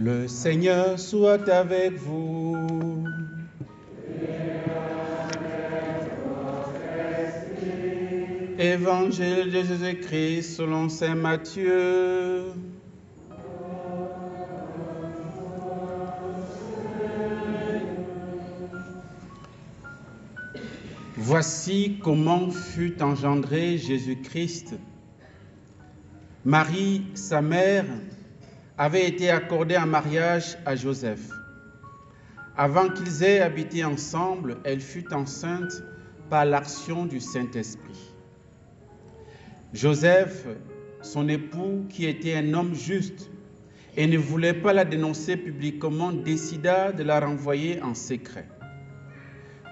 Le Seigneur soit avec vous. Évangile de Jésus-Christ selon saint Matthieu. Voici comment fut engendré Jésus-Christ. Marie, sa mère, avait été accordée en mariage à Joseph. Avant qu'ils aient habité ensemble, elle fut enceinte par l'action du Saint-Esprit. Joseph, son époux, qui était un homme juste et ne voulait pas la dénoncer publiquement, décida de la renvoyer en secret.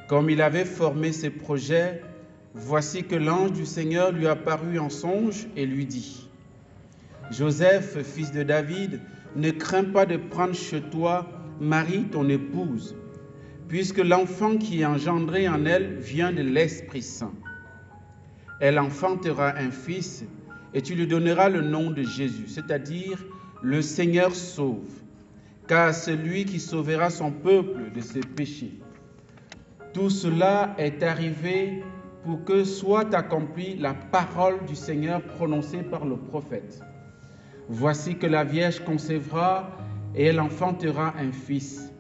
Comme il avait formé ses projets, voici que l'ange du Seigneur lui apparut en songe et lui dit : « Joseph, fils de David, ne crains pas de prendre chez toi Marie, ton épouse, puisque l'enfant qui est engendré en elle vient de l'Esprit Saint. Elle enfantera un fils et tu lui donneras le nom de Jésus, c'est-à-dire le Seigneur sauve, car celui qui sauvera son peuple de ses péchés. Tout cela est arrivé pour que soit accomplie la parole du Seigneur prononcée par le prophète. Voici que la Vierge concevra et elle enfantera un fils.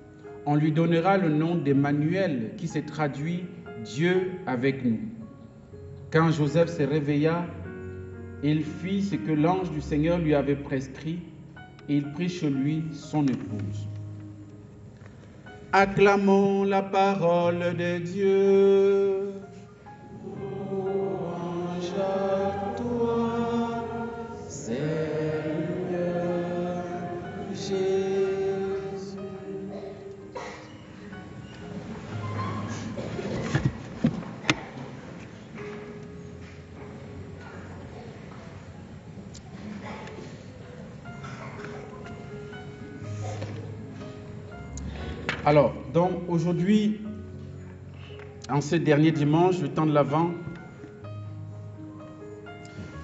On lui donnera le nom d'Emmanuel, qui se traduit Dieu avec nous. Quand Joseph se réveilla, il fit ce que l'ange du Seigneur lui avait prescrit et il prit chez lui son épouse. Acclamons la parole de Dieu. Louange à toi, Seigneur Jésus. Alors, donc aujourd'hui, en ce dernier dimanche, le temps de l'Avent,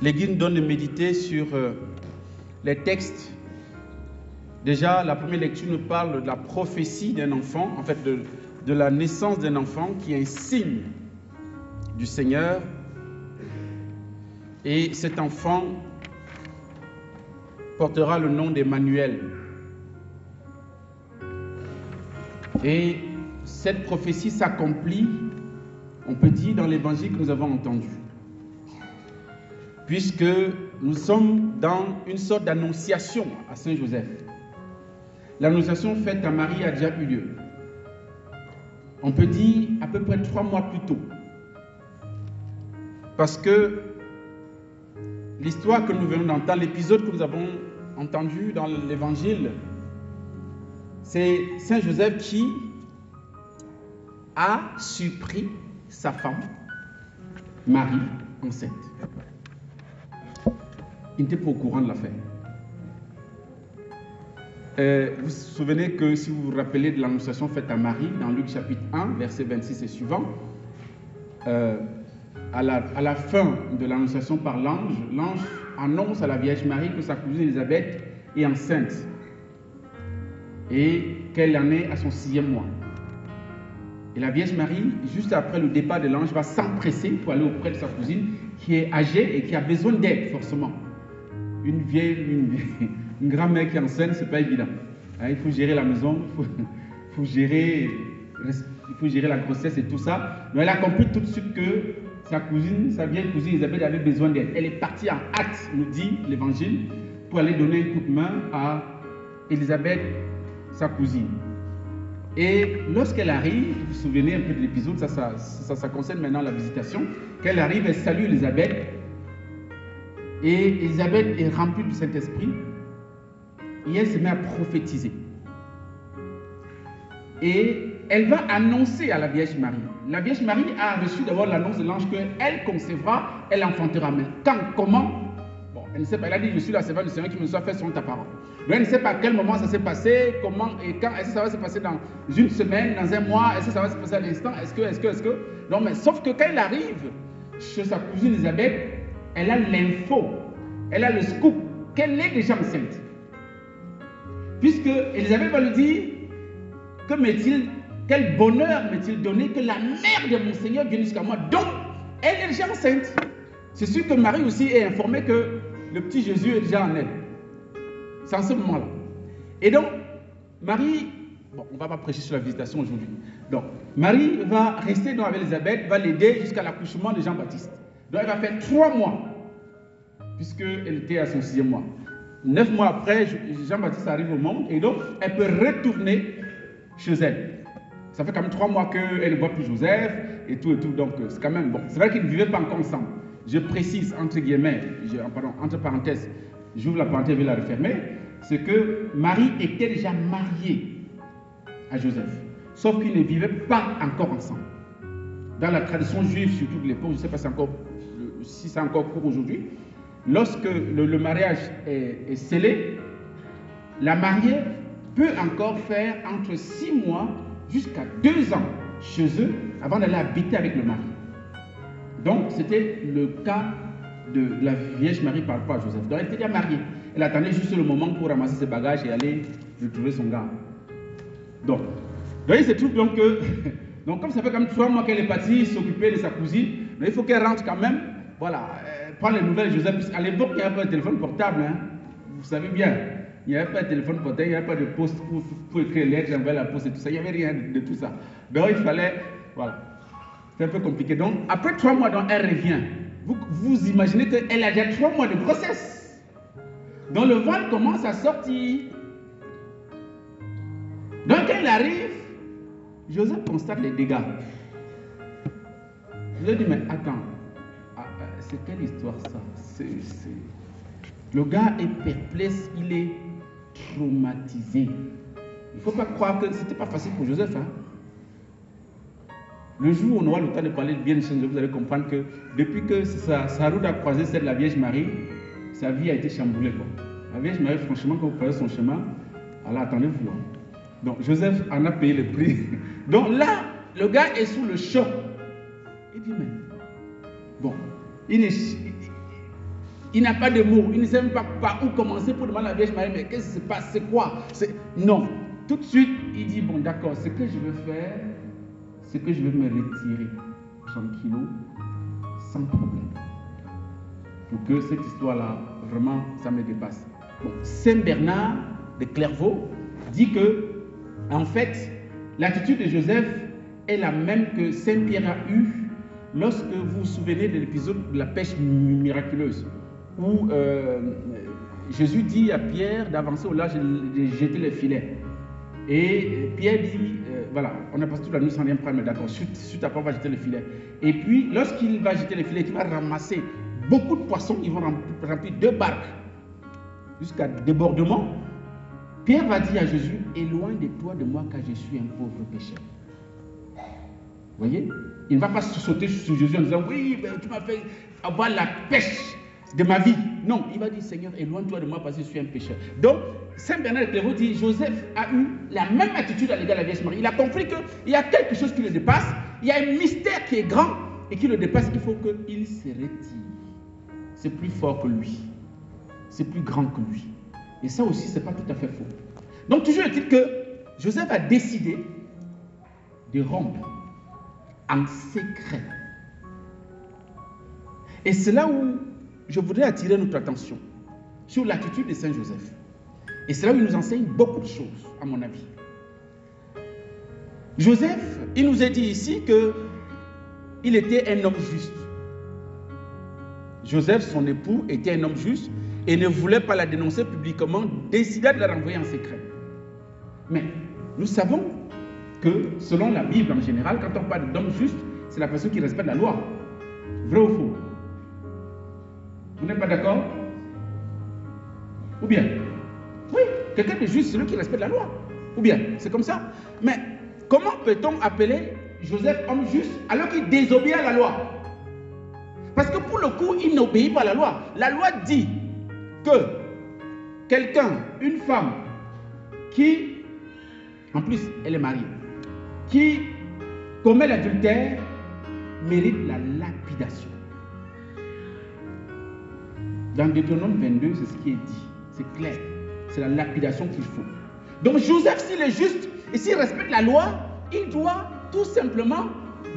l'Église nous donne de méditer sur les textes. Déjà, la première lecture nous parle de la prophétie d'un enfant, en fait de la naissance d'un enfant qui est un signe du Seigneur. Et cet enfant portera le nom d'Emmanuel. Et cette prophétie s'accomplit, on peut dire, dans l'évangile que nous avons entendu. Puisque nous sommes dans une sorte d'annonciation à Saint Joseph. L'annonciation faite à Marie a déjà eu lieu. On peut dire à peu près 3 mois plus tôt. Parce que l'histoire que nous venons d'entendre, l'épisode que nous avons entendu dans l'évangile, c'est Saint Joseph qui a surpris sa femme, Marie, enceinte. Il n'était pas au courant de l'affaire. Vous vous souvenez que, si vous vous rappelez de l'annonciation faite à Marie, dans Luc chapitre 1, verset 26 et suivant, à la fin de l'annonciation par l'ange, l'ange annonce à la Vierge Marie que sa cousine Élisabeth est enceinte et qu'elle en est à son 6e mois. Et la Vierge Marie, juste après le départ de l'ange, va s'empresser pour aller auprès de sa cousine qui est âgée et qui a besoin d'aide, forcément. Une grand-mère qui est enceinte, ce n'est pas évident. Il faut gérer la maison, il faut gérer la grossesse et tout ça. Mais elle a compris tout de suite que sa cousine, sa vieille cousine Élisabeth avait besoin d'aide. Elle est partie en hâte, nous dit l'évangile, pour aller donner un coup de main à Élisabeth, sa cousine. Et lorsqu'elle arrive, vous vous souvenez un peu de l'épisode, ça concerne maintenant la visitation, qu'elle arrive, elle salue Élisabeth, et Élisabeth est remplie du Saint-Esprit, et elle se met à prophétiser. Et elle va annoncer à la Vierge Marie. La Vierge Marie a reçu d'abord l'annonce de l'ange qu'elle concevra, elle enfantera. Mais quand, comment? Bon, elle ne sait pas. Elle a dit, je suis la servante du Seigneur qui me soit fait selon ta parole. Mais elle ne sait pas à quel moment ça s'est passé, comment et quand. Est-ce que ça va se passer dans une semaine, dans un mois? Est-ce que ça va se passer à l'instant? Est-ce que? Non, mais sauf que quand elle arrive chez sa cousine Élisabeth, elle a l'info, elle a le scoop qu'elle est déjà enceinte. puisque Élisabeth va lui dire, quel bonheur m'est-il donné que la mère de mon Seigneur vienne jusqu'à moi. Donc, elle est déjà enceinte. C'est sûr que Marie aussi est informée que le petit Jésus est déjà en elle. C'est en ce moment-là. Et donc, Marie, bon, on ne va pas prêcher sur la visitation aujourd'hui. Donc, Marie va rester avec Élisabeth, va l'aider jusqu'à l'accouchement de Jean-Baptiste. Donc, elle va faire 3 mois, puisqu'elle était à son 6e mois. 9 mois après, Jean-Baptiste arrive au monde, et donc, elle peut retourner chez elle. Ça fait quand même 3 mois qu'elle ne voit plus Joseph, et tout, donc c'est quand même bon. C'est vrai qu'ils ne vivaient pas encore ensemble. Je précise, entre guillemets, entre parenthèses, j'ouvre la parenthèse, je vais la refermer, c'est que Marie était déjà mariée à Joseph, sauf qu'ils ne vivaient pas encore ensemble. Dans la tradition juive, surtout de l'époque, je ne sais pas si c'est encore court aujourd'hui, lorsque le mariage est scellé, la mariée peut encore faire entre 6 mois jusqu'à 2 ans chez eux avant d'aller habiter avec le mari. Donc, c'était le cas de la Vierge Marie par rapport à Joseph. Donc, elle était déjà mariée. Elle attendait juste le moment pour ramasser ses bagages et aller retrouver son gars. Donc il se trouve donc que, donc comme ça fait quand même 3 mois qu'elle est partie s'occuper de sa cousine, mais il faut qu'elle rentre quand même, voilà, prendre les nouvelles de Joseph, puisqu'à l'époque, il n'y avait pas de téléphone portable, hein. Vous savez bien, il n'y avait pas de téléphone portable, il n'y avait pas de poste pour écrire les lettres, envoyer la poste et tout ça, il n'y avait rien de tout ça. Donc il fallait, voilà, c'est un peu compliqué. Donc après 3 mois, donc, elle revient. Vous imaginez qu'elle a déjà 3 mois de grossesse. Donc le ventre commence à sortir. Donc quand il arrive, Joseph constate les dégâts. Je lui ai dit, mais attends, c'est quelle histoire ça? Le gars est perplexe, il est traumatisé. Il ne faut pas croire que ce n'était pas facile pour Joseph. Hein? Le jour où on aura le temps de parler de bien des choses, vous allez comprendre que depuis que sa route a croisé celle de la Vierge Marie, sa vie a été chamboulée. Quoi. La Vierge Marie, franchement, quand vous croisez son chemin, alors attendez-vous. Hein. Donc Joseph en a payé le prix. Donc là, le gars est sous le choc. Il dit, mais bon, il n'a pas de mots, il ne sait même pas par où commencer pour demander à la Vierge Marie, mais qu'est-ce qui se passe, c'est quoi? Non, tout de suite, il dit, bon d'accord, ce que je veux faire, c'est que je vais me retirer tranquillou, sans problème. Pour que cette histoire-là, vraiment, ça me dépasse. Bon, Saint Bernard de Clairvaux dit que, en fait, l'attitude de Joseph est la même que Saint Pierre a eue lorsque vous vous souvenez de l'épisode de la pêche miraculeuse, où Jésus dit à Pierre d'avancer au large et de jeter les filets. Et Pierre dit, voilà, on a passé toute la nuit sans rien prendre, mais d'accord, suite après on va jeter les filets. Et puis, lorsqu'il va jeter les filets, il va ramasser beaucoup de poissons, ils vont remplir 2 barques jusqu'à débordement. Pierre va dire à Jésus, éloigne de toi de moi car je suis un pauvre pécheur. Vous voyez? Il ne va pas se sauter sur Jésus en disant, oui, ben, tu m'as fait avoir la pêche de ma vie. Non, il va dire, Seigneur, éloigne-toi de moi parce que je suis un pécheur. Donc, Saint Bernard de Clairvaux dit, Joseph a eu la même attitude à l'égard de la Vierge Marie. Il a compris qu'il y a quelque chose qui le dépasse, il y a un mystère qui est grand et qui le dépasse, il faut qu'il se retire. C'est plus fort que lui. C'est plus grand que lui. Et ça aussi, ce n'est pas tout à fait faux. Donc, toujours est-il que Joseph a décidé de rompre en secret. Et c'est là où je voudrais attirer notre attention sur l'attitude de Saint Joseph. Et c'est là où il nous enseigne beaucoup de choses, à mon avis. Joseph, il nous est dit ici qu'il était un homme juste. Joseph, son époux, était un homme juste et ne voulait pas la dénoncer publiquement, décida de la renvoyer en secret. Mais nous savons que, selon la Bible en général, quand on parle d'homme juste, c'est la personne qui respecte la loi. Vrai ou faux? Vous n'êtes pas d'accord? Ou bien? Oui, quelqu'un de juste, c'est celui qui respecte la loi. Ou bien, c'est comme ça. Mais comment peut-on appeler Joseph homme juste alors qu'il désobéit à la loi? Parce que pour le coup, il n'obéit pas à la loi. La loi dit que quelqu'un, une femme, qui, en plus, elle est mariée, qui commet l'adultère, mérite la lapidation. Dans Deutéronome 22, c'est ce qui est dit. C'est clair. C'est la lapidation qu'il faut. Donc Joseph, s'il est juste et s'il respecte la loi, il doit tout simplement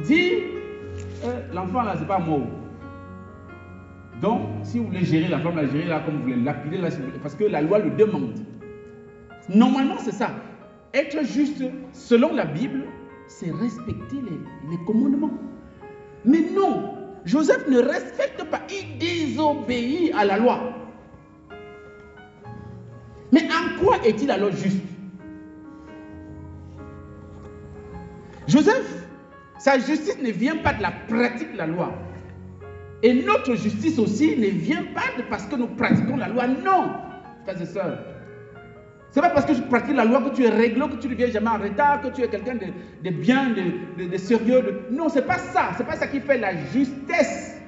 dire l'enfant là, c'est pas moi. Donc, si vous voulez gérer la femme, la gérer là comme vous voulez, lapider là, parce que la loi le demande. Normalement, c'est ça. Être juste, selon la Bible, c'est respecter les commandements. Mais non, Joseph ne respecte pas, il désobéit à la loi. Mais en quoi est-il alors juste? Joseph, sa justice ne vient pas de la pratique de la loi. Et notre justice aussi ne vient pas parce que nous pratiquons la loi. Non, frères et sœurs. Ce n'est pas parce que tu pratiques la loi que tu es réglo, que tu ne viens jamais en retard, que tu es quelqu'un de bien, de sérieux. Non, ce n'est pas ça. Ce n'est pas ça qui fait la justesse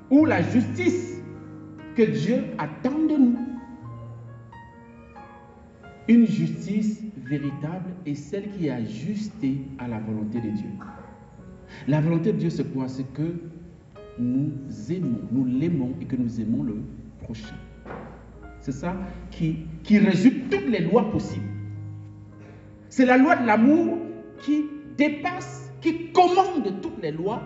ou la justice que Dieu attend de nous. Une justice véritable est celle qui est ajustée à la volonté de Dieu. La volonté de Dieu, c'est quoi? C'est que nous aimons, nous l'aimons et que nous aimons le prochain. C'est ça qui résume toutes les lois possibles. C'est la loi de l'amour qui dépasse, qui commande toutes les lois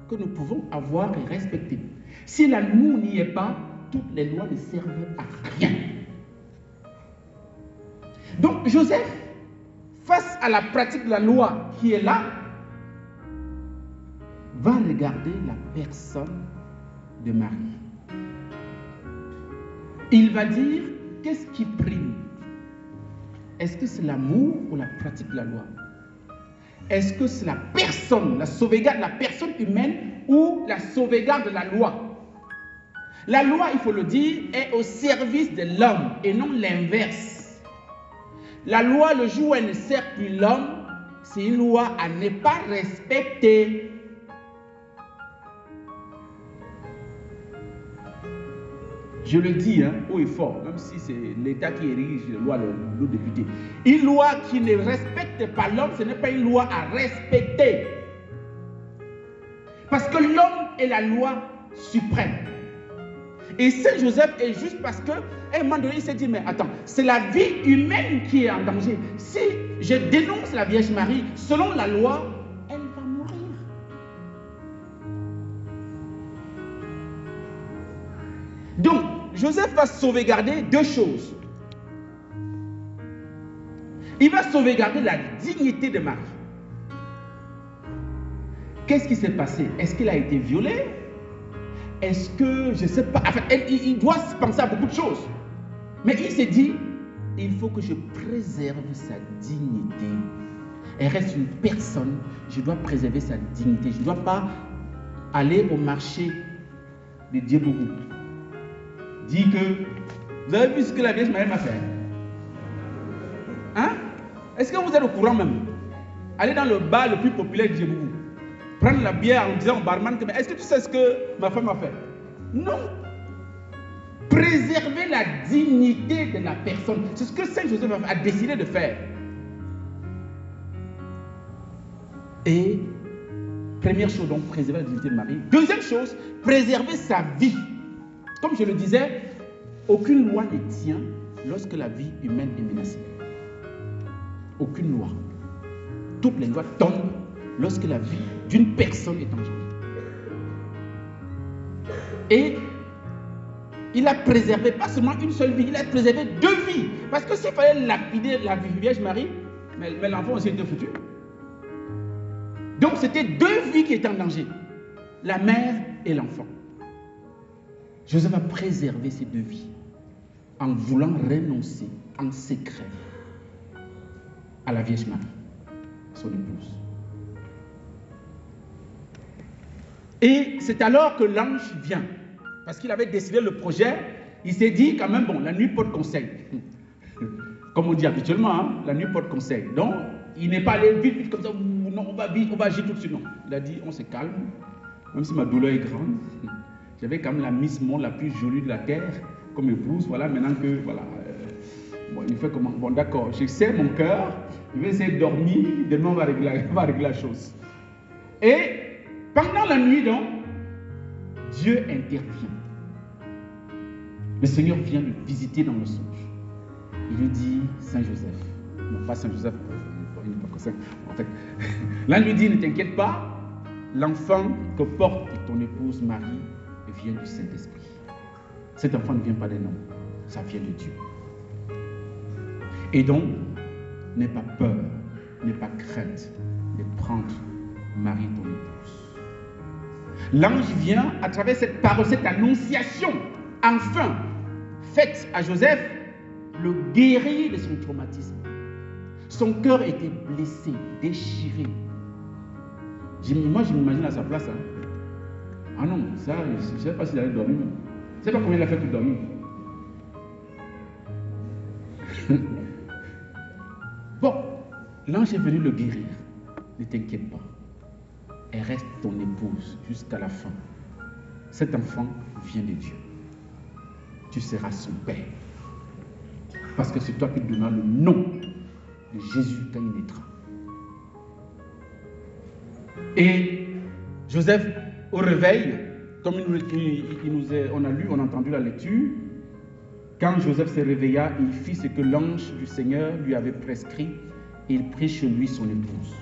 que nous pouvons avoir et respecter. Si l'amour n'y est pas, toutes les lois ne servent à rien. Donc Joseph, face à la pratique de la loi qui est là, va regarder la personne de Marie. Il va dire, qu'est-ce qui prime? Est-ce que c'est l'amour ou la pratique de la loi? Est-ce que c'est la personne, la sauvegarde de la personne humaine ou la sauvegarde de la loi? La loi, il faut le dire, est au service de l'homme et non l'inverse. La loi, le jour où elle ne sert plus l'homme, c'est une loi à ne pas respecter. Je le dis haut et fort, même si c'est l'État qui érige la loi, le député. Une loi qui ne respecte pas l'homme, ce n'est pas une loi à respecter. Parce que l'homme est la loi suprême. Et Saint Joseph est juste parce qu'à un moment donné, il s'est dit, mais attends, c'est la vie humaine qui est en danger. Si je dénonce la Vierge Marie, selon la loi, elle va mourir. Donc, Joseph va sauvegarder deux choses. Il va sauvegarder la dignité de Marie. Qu'est-ce qui s'est passé? Est-ce qu'elle a été violée? Est-ce que, je ne sais pas, enfin, il doit penser à beaucoup de choses. Mais il s'est dit, il faut que je préserve sa dignité. Elle reste une personne, je dois préserver sa dignité. Je ne dois pas aller au marché de Djebougou. Dit que, vous avez vu ce que la Vierge Marie m'a fait? Hein? Est-ce que vous êtes au courant même? Allez dans le bar le plus populaire de Djebougou. Prendre la bière en disant au barman, est-ce que tu sais ce que ma femme a fait? Non. Préserver la dignité de la personne. C'est ce que Saint Joseph a décidé de faire. Et première chose, donc, préserver la dignité de Marie. Deuxième chose, préserver sa vie. Comme je le disais, aucune loi ne tient lorsque la vie humaine est menacée. Aucune loi. Toutes les lois tombent lorsque la vie d'une personne est en jeu. Et il a préservé pas seulement une seule vie, il a préservé deux vies. Parce que s'il fallait lapider la Vierge Marie, mais l'enfant aussi était foutu. Donc c'était deux vies qui étaient en danger. La mère et l'enfant. Joseph a préservé ces deux vies en voulant renoncer en secret à la Vierge Marie, son épouse. Et c'est alors que l'ange vient. Parce qu'il avait décidé le projet, il s'est dit quand même, bon, la nuit porte conseil. Comme on dit habituellement, la nuit porte conseil. Donc, il n'est pas allé vite, comme ça, non, on va vite, on va agir tout de suite. Non, il a dit, on se calme, même si ma douleur est grande. J'avais quand même la Miss Monde la plus jolie de la terre comme épouse. Voilà, maintenant que, voilà, bon, il fait comment? Bon, d'accord, je sais mon cœur, il va essayer de dormir, demain on va régler la chose. Et pendant la nuit, donc, Dieu intervient. Le Seigneur vient le visiter dans le songe. Il lui dit, Saint Joseph, non pas Saint Joseph, il n'est pas saint, en fait. L'ange lui dit, ne t'inquiète pas, l'enfant que porte ton épouse Marie vient du Saint-Esprit. Cet enfant ne vient pas d'un homme, ça vient de Dieu. Et donc, n'aie pas peur, n'aie pas crainte de prendre Marie ton épouse. L'ange vient à travers cette parole, cette annonciation, enfin, faite à Joseph, le guérir de son traumatisme. Son cœur était blessé, déchiré. Moi, je m'imagine à sa place. Hein. Ah non, ça, je ne sais pas s'il allait dormir. Je ne sais pas combien il a fait pour dormir. Bon, l'ange est venu le guérir. Ne t'inquiète pas. Elle reste ton épouse jusqu'à la fin. Cet enfant vient de Dieu. Tu seras son père. Parce que c'est toi qui donneras le nom de Jésus quand il naîtra. Et Joseph, au réveil, comme on a entendu la lecture, quand Joseph se réveilla, il fit ce que l'ange du Seigneur lui avait prescrit et il prit chez lui son épouse.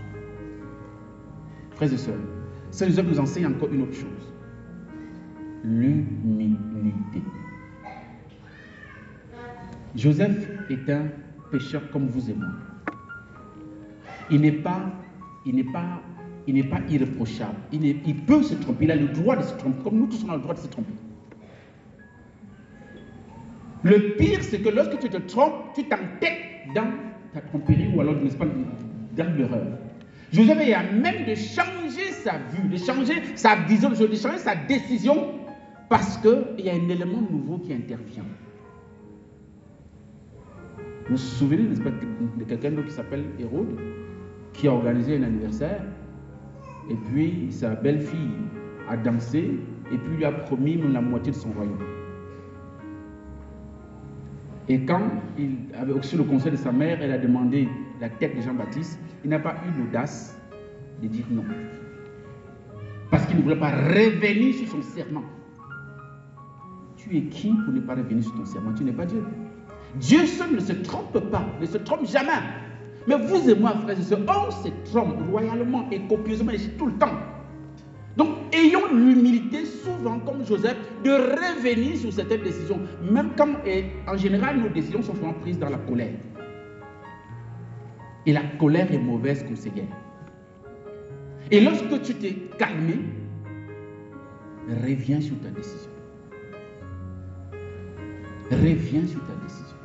Frères et sœurs, Saint Joseph nous enseigne encore une autre chose. L'humilité. Joseph est un pécheur comme vous et moi. Il n'est pas irréprochable. Il peut se tromper. Il a le droit de se tromper. Comme nous tous, on a le droit de se tromper. Le pire, c'est que lorsque tu te trompes, tu t'entêtes dans ta tromperie ou alors, n'est-ce pas, dans l'erreur. Joseph est à même de changer sa vue, de changer sa vision, de changer sa décision parce qu'il y a un élément nouveau qui intervient. Vous vous souvenez, n'est-ce pas, de quelqu'un d'autre qui s'appelle Hérode, qui a organisé un anniversaire, et puis sa belle-fille a dansé, et puis lui a promis même la moitié de son royaume. Et quand il avait reçu le conseil de sa mère, elle a demandé la tête de Jean-Baptiste, il n'a pas eu l'audace de dire non. Parce qu'il ne voulait pas revenir sur son serment. Tu es qui pour ne pas revenir sur ton serment? Tu n'es pas Dieu. Dieu seul ne se trompe pas, ne se trompe jamais. Mais vous et moi, frères et sœurs, on se trompe royalement et copieusement et tout le temps. Donc, ayons l'humilité, souvent, comme Joseph, de revenir sur certaines décisions, même quand, en général, nos décisions sont souvent prises dans la colère. Et la colère est mauvaise conseillère. Et lorsque tu t'es calmé, reviens sur ta décision. Reviens sur ta décision.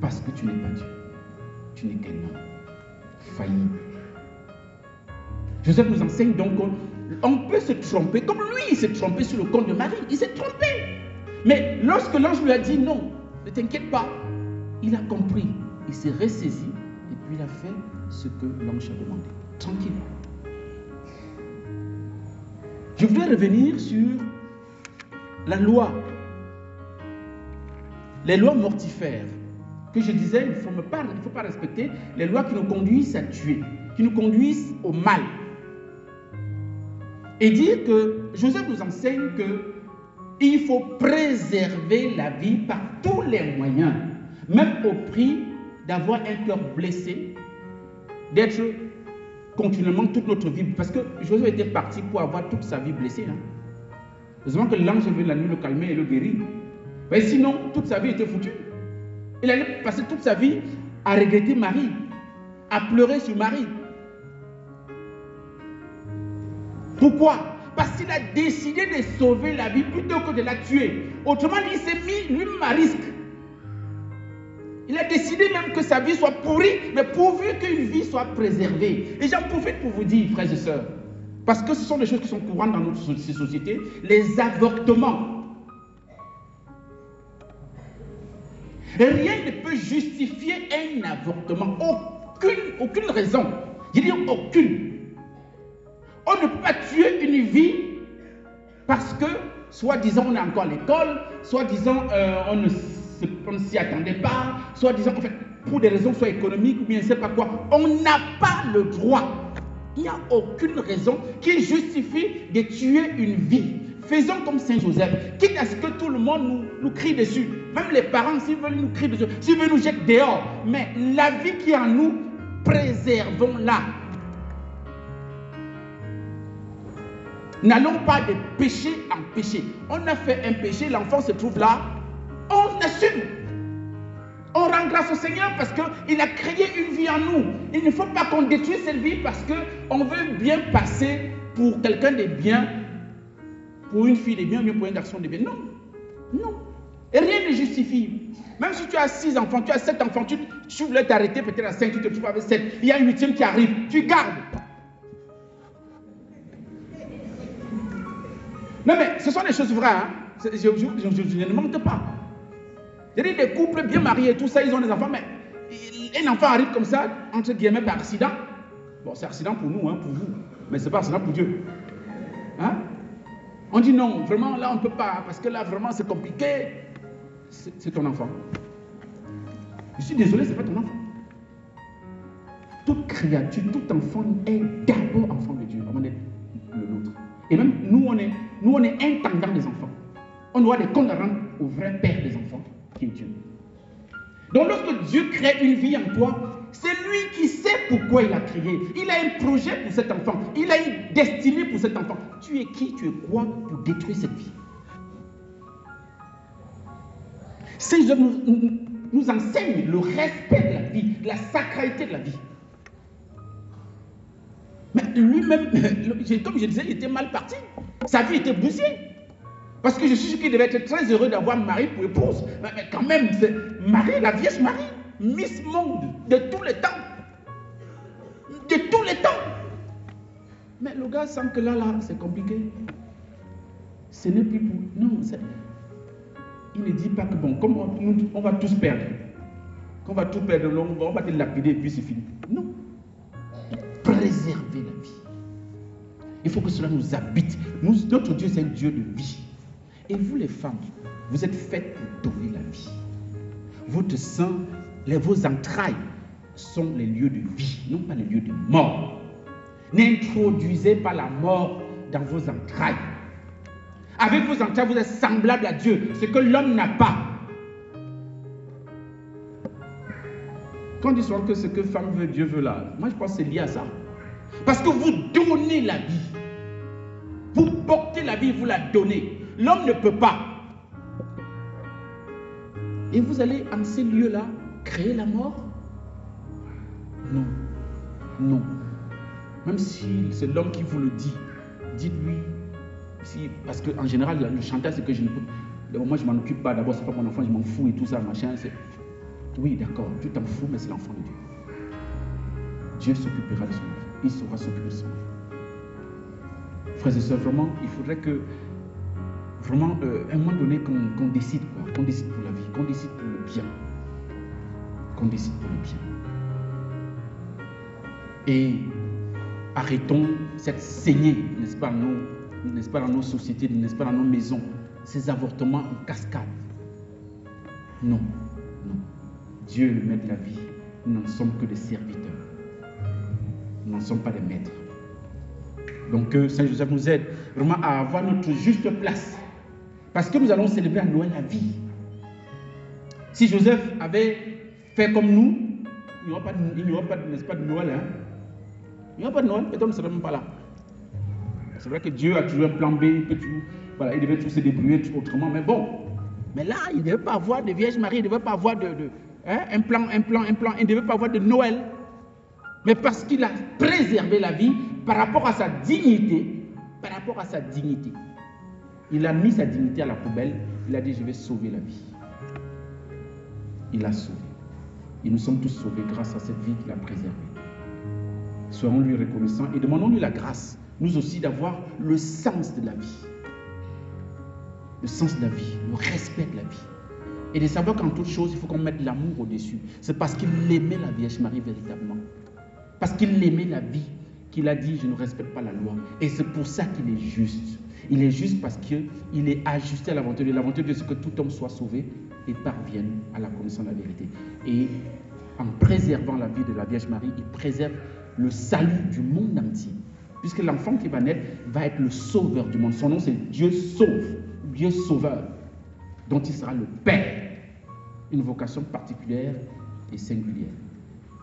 Parce que tu n'es pas Dieu. Tu n'es qu'un homme faillible. Joseph nous enseigne donc qu'on peut se tromper, comme lui il s'est trompé sur le compte de Marie. Il s'est trompé. Mais lorsque l'ange lui a dit non, ne t'inquiète pas, il a compris. Il s'est ressaisi et puis il a fait ce que l'ange a demandé. Tranquille. Je voudrais revenir sur la loi. Les lois mortifères. Que je disais, il ne faut pas respecter les lois qui nous conduisent à tuer, qui nous conduisent au mal. Et dire que Joseph nous enseigne qu'il faut préserver la vie par tous les moyens, même au prix d'avoir un cœur blessé, d'être continuellement toute notre vie. Parce que Joseph était parti pour avoir toute sa vie blessée. Hein. Heureusement que l'ange est venu la nuit le calmer et le guérir. Mais sinon, toute sa vie était foutue. Il allait passer toute sa vie à regretter Marie, à pleurer sur Marie. Pourquoi? Parce qu'il a décidé de sauver la vie plutôt que de la tuer. Autrement, il s'est mis lui-même à risque. Il a décidé même que sa vie soit pourrie, mais pourvu qu'une vie soit préservée. Et j'en profite pour vous dire, frères et sœurs, parce que ce sont des choses qui sont courantes dans notre société, les avortements. Rien ne peut justifier un avortement. Aucune raison. Je dis aucune. On ne peut pas tuer une vie parce que, soi-disant, on est encore à l'école, soi-disant, on ne s'y attendait pas, soi-disant, en fait, pour des raisons soit économiques ou bien je ne sais pas quoi. On n'a pas le droit. Il n'y a aucune raison qui justifie de tuer une vie. faisons comme Saint Joseph, quitte à ce que tout le monde nous crie dessus. Même les parents, s'ils veulent nous crier dessus, s'ils veulent nous jeter dehors. Mais la vie qui est en nous, préservons-la. N'allons pas de péché en péché. On a fait un péché, l'enfant se trouve là, on assume. On rend grâce au Seigneur parce qu'il a créé une vie en nous. Il ne faut pas qu'on détruise cette vie parce qu'on veut bien passer pour quelqu'un de bien, pour une fille de bien, ou pour un garçon de bien. Non, non. Et rien ne justifie. Même si tu as 6 enfants, tu as 7 enfants, tu voulais t'arrêter peut-être à 5, tu te trouves avec 7. Il y a un 8e qui arrive, tu gardes. Non mais ce sont des choses vraies. Hein? Je ne mente pas. Il y a des couples bien mariés, tout ça, ils ont des enfants, mais un enfant arrive comme ça, entre guillemets, par accident. Bon, c'est accident pour nous, hein, pour vous, mais c'est pas accident pour Dieu. Hein? On dit non, vraiment, là, on ne peut pas, parce que là, vraiment, c'est compliqué. C'est ton enfant. Je suis désolé, ce n'est pas ton enfant. Toute créature, tout enfant est d'abord enfant de Dieu, avant d'être le nôtre. Et même, nous, on est intendants des enfants. On doit les comptes à rendre au vrai père des enfants, qui est Dieu. Donc, lorsque Dieu crée une vie en toi, c'est lui qui sait pourquoi il a créé. Il a un projet pour cet enfant. Il a une destinée pour cet enfant. Tu es qui, tu es quoi pour détruire cette vie? Saint Joseph nous enseigne le respect de la vie, la sacralité de la vie. Mais lui-même, comme je disais, il était mal parti. Sa vie était bousillée. Parce que je suis sûr qu'il devait être très heureux d'avoir Marie pour épouse. Mais quand même, c'est Marie, la Vierge Marie, Miss Monde de tous les temps. De tous les temps. Mais le gars sent que là, c'est compliqué. Ce n'est plus pour... Non, il ne dit pas que bon, comme on va tous perdre. Qu'on va tout perdre, on va te lapider et puis c'est fini. Non. Préserver la vie. Il faut que cela nous habite. Notre Dieu, c'est un Dieu de vie. Et vous les femmes, vous êtes faites pour donner la vie. Votre sang, vos entrailles sont les lieux de vie, non pas les lieux de mort. N'introduisez pas la mort dans vos entrailles. Avec vos entrailles, vous êtes semblables à Dieu, ce que l'homme n'a pas. Quand on dit souvent que ce que femme veut, Dieu veut là, moi je pense que c'est lié à ça. Parce que vous donnez la vie. Vous portez la vie, vous la donnez. L'homme ne peut pas. Et vous allez en ces lieux-là créer la mort? Non. Non. Même si c'est l'homme qui vous le dit, dites-lui. Parce qu'en général, le chantage, c'est que je ne peux. Moi, je ne m'en occupe pas. D'abord, ce n'est pas mon enfant, je m'en fous et tout ça, machin. Oui, d'accord, tu t'en fous, mais c'est l'enfant de Dieu. Dieu s'occupera de son enfant. Il saura s'occuper de son enfant. Frères et sœurs, vraiment, il faudrait que, vraiment, à un moment donné, qu'on décide, quoi. Qu'on décide pour la vie, qu'on décide pour le bien. Qu'on décide pour le bien. Et arrêtons cette saignée, n'est-ce pas, dans nos sociétés, n'est-ce pas, dans nos maisons, ces avortements en cascade. Non, non. Dieu est le maître de la vie. Nous n'en sommes que des serviteurs. Nous n'en sommes pas des maîtres. Donc que Saint Joseph nous aide vraiment à avoir notre juste place. Parce que nous allons célébrer à Noël la vie. Si Joseph avait fait comme nous, il n'y aura pas, n'est-ce pas, de Noël. Hein? Il n'y aura pas de Noël, peut-être on ne serait même pas là. C'est vrai que Dieu a toujours un plan B, voilà, il devait tout se débrouiller autrement, mais bon. Mais là, il ne devait pas avoir de Vierge Marie, il ne devait pas avoir un plan, il ne devait pas avoir de Noël. Mais parce qu'il a préservé la vie par rapport à sa dignité, il a mis sa dignité à la poubelle, il a dit je vais sauver la vie. Il a sauvé. Et nous sommes tous sauvés grâce à cette vie qu'il a préservée. Soyons lui reconnaissants et demandons-lui la grâce, nous aussi, d'avoir le sens de la vie. Le sens de la vie, le respect de la vie. Et de savoir qu'en toute chose, il faut qu'on mette l'amour au-dessus. C'est parce qu'il aimait la Vierge Marie véritablement. Parce qu'il aimait la vie qu'il a dit, je ne respecte pas la loi. Et c'est pour ça qu'il est juste. Il est juste parce qu'il est ajusté à la volonté de Dieu. La volonté de Dieu, c'est que tout homme soit sauvé et parvienne à la connaissance de la vérité. Et en préservant la vie de la Vierge Marie, il préserve le salut du monde entier. puisque l'enfant qui va naître va être le sauveur du monde. Son nom, c'est Dieu sauve, Dieu sauveur, dont il sera le Père. Une vocation particulière et singulière.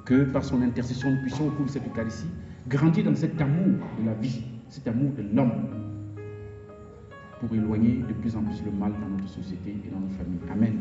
Que par son intercession, nous puissions au cours de cette Eucharistie grandir dans cet amour de la vie, cet amour de l'homme, pour éloigner de plus en plus le mal dans notre société et dans nos familles. Amen.